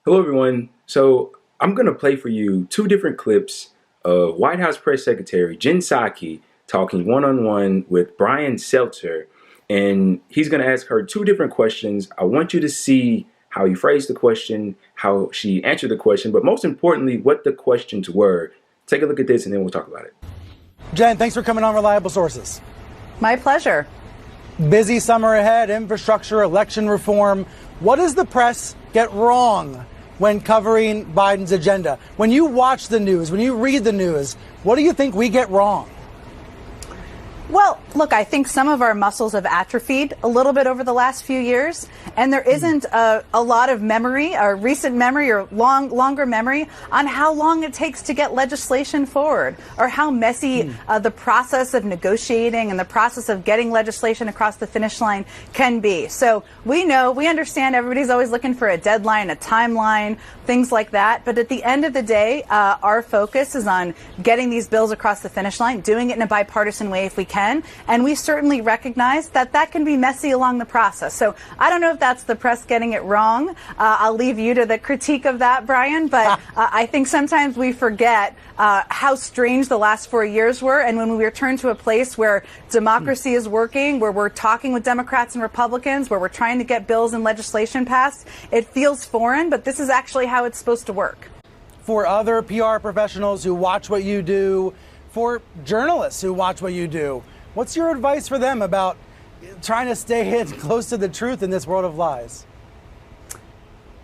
Hello, everyone. So I'm going to play for you two different clips of White House Press Secretary Jen Psaki talking one-on-one with Brian Seltzer, and he's going to ask her two different questions. I want you to see how he phrased the question, how she answered the question, but most importantly, what the questions were. Take a look at this, and then we'll talk about it. Jen, thanks for coming on Reliable Sources. My pleasure. Busy summer ahead, infrastructure, election reform. What does the press get wrong when covering Biden's agenda? When you watch the news, when you read the news, what do you think we get wrong? Well, look, I think some of our muscles have atrophied a little bit over the last few years, and there isn't a lot of memory, or recent memory, or longer memory on how long it takes to get legislation forward, or how messy the process of negotiating and the process of getting legislation across the finish line can be. So we understand everybody's always looking for a deadline, a timeline, things like that. But at the end of the day, our focus is on getting these bills across the finish line, doing it in a bipartisan way if we can. And we certainly recognize that that can be messy along the process. So I don't know if that's the press getting it wrong. I'll leave you to the critique of that, Brian. But I think sometimes we forget how strange the last 4 years were. And when we return to a place where democracy is working, where we're talking with Democrats and Republicans, where we're trying to get bills and legislation passed, it feels foreign. But this is actually how it's supposed to work. For other PR professionals who watch what you do, for journalists who watch what you do, what's your advice for them about trying to stay close to the truth in this world of lies?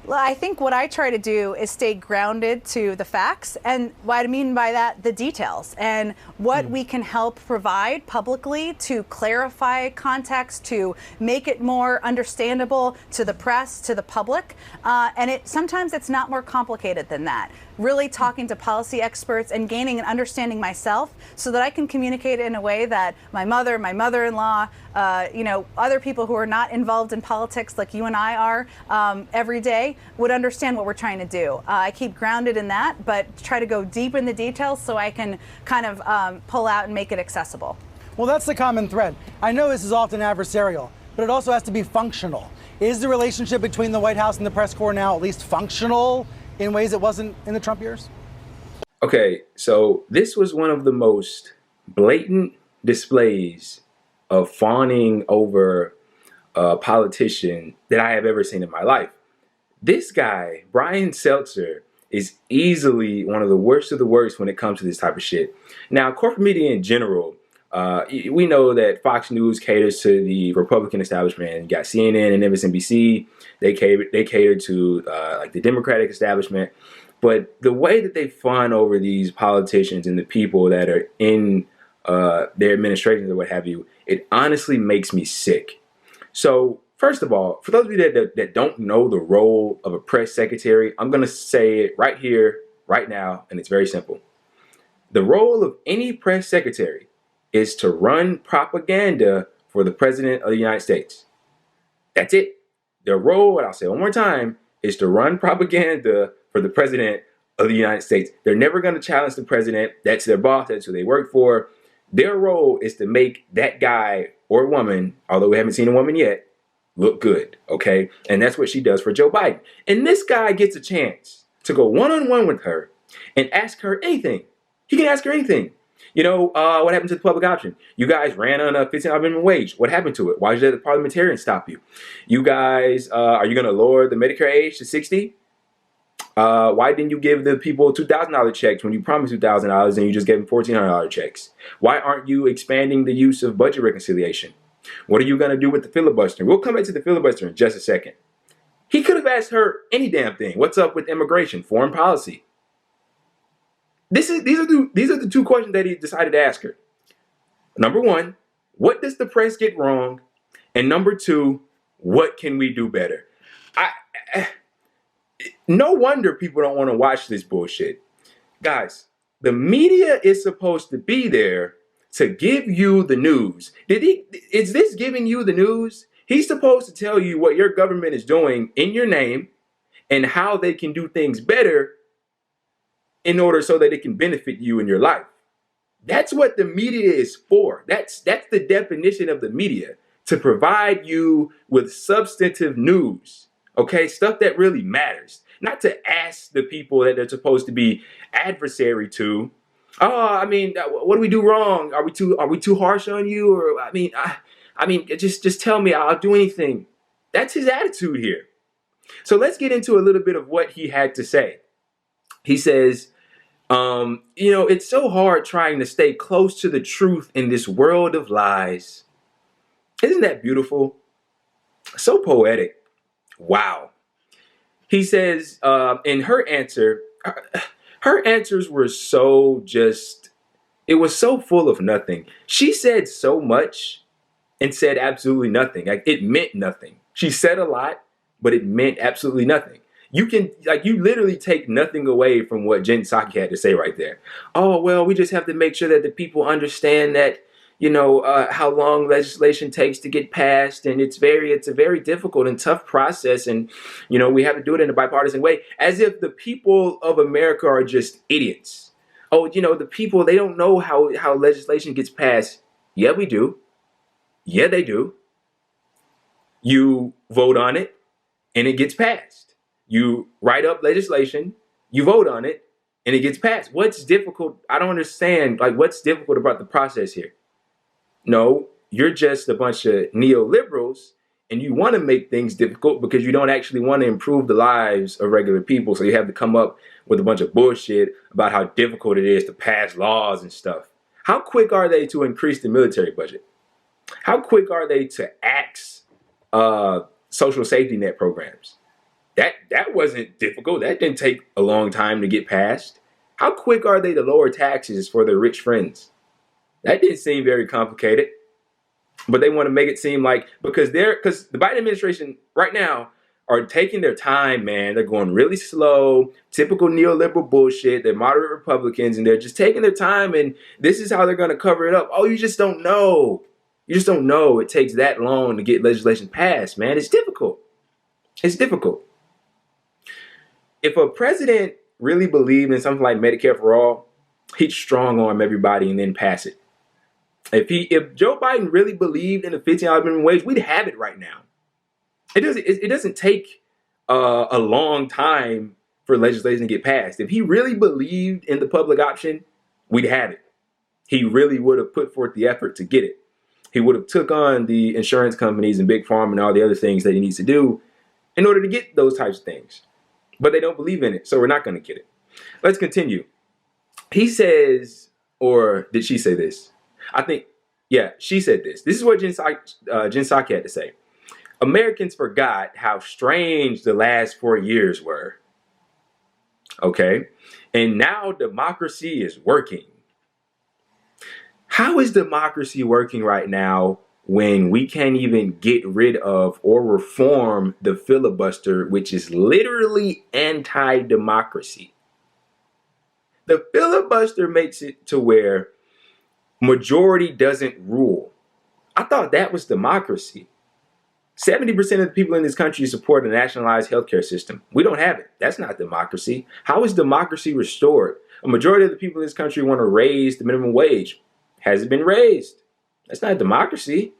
Well, I think what I try to do is stay grounded to the facts, and what I mean by that, the details, and what we can help provide publicly to clarify context, to make it more understandable to the press, to the public. And sometimes it's not more complicated than that. Really talking to policy experts and gaining an understanding myself so that I can communicate in a way that my mother, my mother-in-law, other people who are not involved in politics like you and I are every day would understand what we're trying to do. I keep grounded in that, but try to go deep in the details so I can kind of pull out and make it accessible. Well, that's the common thread. I know this is often adversarial, but it also has to be functional. Is the relationship between the White House and the press corps now at least functional in ways it wasn't in the Trump years? Okay, so this was one of the most blatant displays of fawning over a politician that I have ever seen in my life. This guy, Brian Seltzer, is easily one of the worst when it comes to this type of shit. Now, corporate media in general, we know that Fox News caters to the Republican establishment. You got CNN and MSNBC. They cater to like the Democratic establishment. But the way that they fawn over these politicians and the people that are in their administrations or what have you, it honestly makes me sick. So first of all, for those of you that don't know the role of a press secretary, I'm going to say it right here, right now, and it's very simple. The role of any press secretary is to run propaganda for the President of the United States. That's it. Their role, and I'll say it one more time, is to run propaganda for the President of the United States. They're never going to challenge the President. That's their boss. That's who they work for. Their role is to make that guy or woman, although we haven't seen a woman yet, look good, okay? And that's what she does for Joe Biden. And this guy gets a chance to go one-on-one with her and ask her anything. He can ask her anything. What happened to the public option? You guys ran on a $15 minimum wage. What happened to it? Why did the parliamentarians stop you? You guys, are you going to lower the Medicare age to 60? Why didn't you give the people $2,000 checks when you promised $2,000 and you just gave them $1,400 checks? Why aren't you expanding the use of budget reconciliation? What are you going to do with the filibuster? We'll come back to the filibuster in just a second. He could have asked her any damn thing. What's up with immigration, foreign policy? These are the two questions that he decided to ask her. Number one, what does the press get wrong? And number two, what can we do better? No wonder people don't want to watch this bullshit. Guys, the media is supposed to be there to give you the news. Is this giving you the news? He's supposed to tell you what your government is doing in your name and how they can do things better in order so that it can benefit you in your life. That's what the media is for. That's the definition of the media, to provide you with substantive news, okay? Stuff that really matters. not to ask the people that they're supposed to be adversary to. Oh, I mean, what do we do wrong? Are we too harsh on you? Or I mean, just tell me. I'll do anything. That's his attitude here. So let's get into a little bit of what he had to say. He says, it's so hard trying to stay close to the truth in this world of lies. Isn't that beautiful? So poetic. Wow. He says, in her answers were so it was so full of nothing. She said so much and said absolutely nothing. Like, it meant nothing. She said a lot, but it meant absolutely nothing. You literally take nothing away from what Jen Psaki had to say right there. Oh, well, we just have to make sure that the people understand that, how long legislation takes to get passed. And it's a very difficult and tough process. And, we have to do it in a bipartisan way, as if the people of America are just idiots. Oh, the people, they don't know how legislation gets passed. Yeah, we do. Yeah, they do. You vote on it and it gets passed. You write up legislation, you vote on it, and it gets passed. What's difficult? I don't understand. Like, what's difficult about the process here? No, you're just a bunch of neoliberals, and you want to make things difficult because you don't actually want to improve the lives of regular people. So you have to come up with a bunch of bullshit about how difficult it is to pass laws and stuff. How quick are they to increase the military budget? How quick are they to axe social safety net programs? That wasn't difficult. That didn't take a long time to get passed. How quick are they to lower taxes for their rich friends? That didn't seem very complicated. But they want to make it seem like, because the Biden administration right now are taking their time, man. They're going really slow, typical neoliberal bullshit. They're moderate Republicans, and they're just taking their time, and this is how they're going to cover it up. Oh, you just don't know. You just don't know it takes that long to get legislation passed, man. It's difficult. It's difficult. If a president really believed in something like Medicare for all, he'd strong arm everybody and then pass it. If Joe Biden really believed in the $15 minimum wage, we'd have it right now. It doesn't take a long time for legislation to get passed. If he really believed in the public option, we'd have it. He really would have put forth the effort to get it. He would have took on the insurance companies and big pharma and all the other things that he needs to do in order to get those types of things. But they don't believe in it, so we're not going to get it. Let's continue. He says, or did she say this? I think, yeah, she said this. This is what Jen Psaki had to say. Americans forgot how strange the last 4 years were. Okay? And now democracy is working. How is democracy working right now when we can't even get rid of or reform the filibuster, which is literally anti-democracy? The filibuster makes it to where majority doesn't rule. I thought that was democracy. 70% of the people in this country support a nationalized healthcare system. We don't have it. That's not democracy. How is democracy restored? A majority of the people in this country want to raise the minimum wage. Has it been raised? That's not democracy.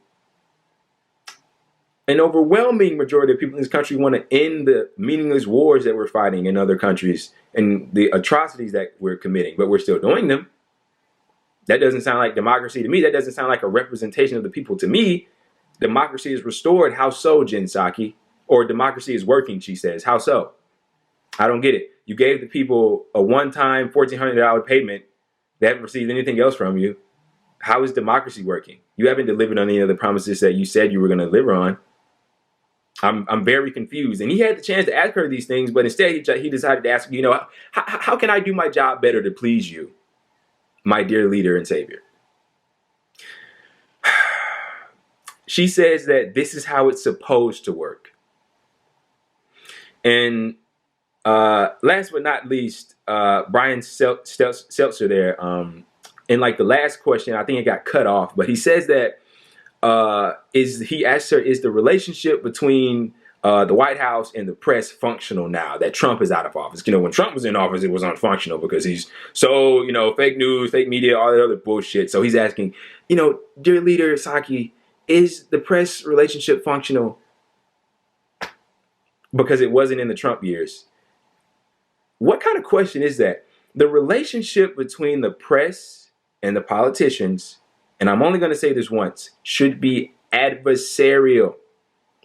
An overwhelming majority of people in this country want to end the meaningless wars that we're fighting in other countries and the atrocities that we're committing, but we're still doing them. That doesn't sound like democracy to me. That doesn't sound like a representation of the people to me. Democracy is restored. How so, Jen Psaki? Or democracy is working, she says. How so? I don't get it. You gave the people a one-time $1,400 payment. They haven't received anything else from you. How is democracy working? You haven't delivered on any of the promises that you said you were going to deliver on. I'm very confused. And he had the chance to ask her these things, but instead he decided to ask, how can I do my job better to please you, my dear leader and savior? She says that this is how it's supposed to work. And last but not least, Brian Seltzer there, in like the last question, I think it got cut off, but he says that he asked her, is the relationship between the White House and the press functional now that Trump is out of office? When Trump was in office, it was unfunctional because he's so, fake news, fake media, all that other bullshit. So he's asking, dear leader Psaki, is the press relationship functional? Because it wasn't in the Trump years. what kind of question is that? The relationship between the press and the politicians, and I'm only going to say this once, should be adversarial.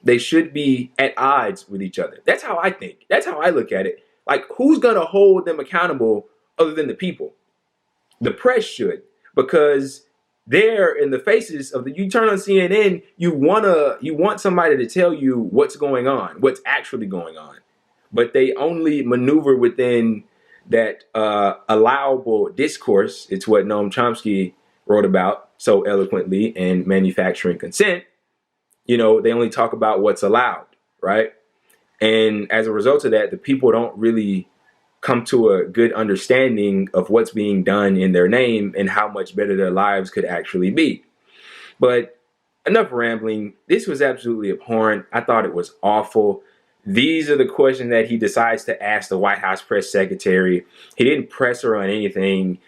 They should be at odds with each other. That's how I think. That's how I look at it. Like, who's going to hold them accountable other than the people? The press should, because they're in the faces of you turn on CNN, you want somebody to tell you what's going on, what's actually going on. But they only maneuver within that allowable discourse. It's what Noam Chomsky wrote about so eloquently in Manufacturing Consent. You know, they only talk about what's allowed, right? And as a result of that, the people don't really come to a good understanding of what's being done in their name and how much better their lives could actually be. But enough rambling. This was absolutely abhorrent. I thought it was awful. These are the questions that he decides to ask the White House press secretary. He didn't press her on anything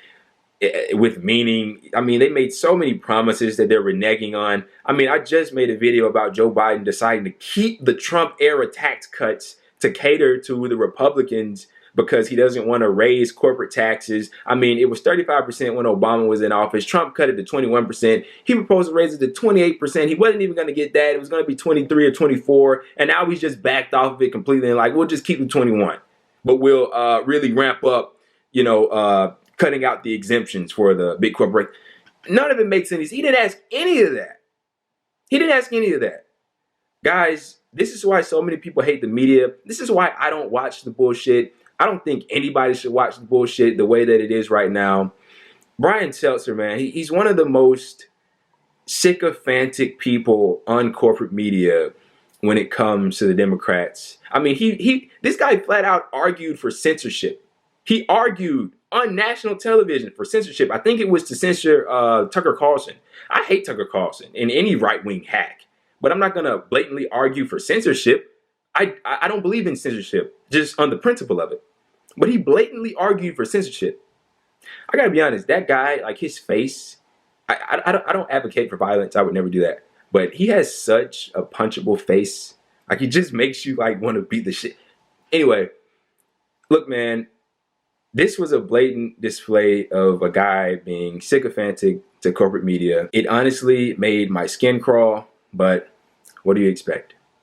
with meaning. I mean, they made so many promises that they were reneging on. I mean, I just made a video about Joe Biden deciding to keep the Trump era tax cuts to cater to the Republicans because he doesn't want to raise corporate taxes. I mean, it was 35% when Obama was in office. Trump cut it to 21%. He proposed to raise it to 28%. He wasn't even going to get that. It was going to be 23 or 24. And now he's just backed off of it completely and like, we'll just keep the 21. But we'll really ramp up, you know, cutting out the exemptions for the big corporate. None of it makes sense. He didn't ask any of that. He didn't ask any of that. Guys, this is why so many people hate the media. This is why I don't watch the bullshit. I don't think anybody should watch the bullshit the way that it is right now. Brian Seltzer, man, he's one of the most sycophantic people on corporate media when it comes to the Democrats. I mean, this guy flat out argued for censorship. He argued on national television for censorship. I think it was to censor Tucker Carlson. I hate Tucker Carlson and any right-wing hack, but I'm not going to blatantly argue for censorship. I don't believe in censorship, just on the principle of it. But he blatantly argued for censorship. I gotta be honest, that guy, like his face, I don't advocate for violence. I would never do that. But he has such a punchable face. Like, it just makes you like want to beat the shit. Anyway, look, man, this was a blatant display of a guy being sycophantic to corporate media. It honestly made my skin crawl, but what do you expect?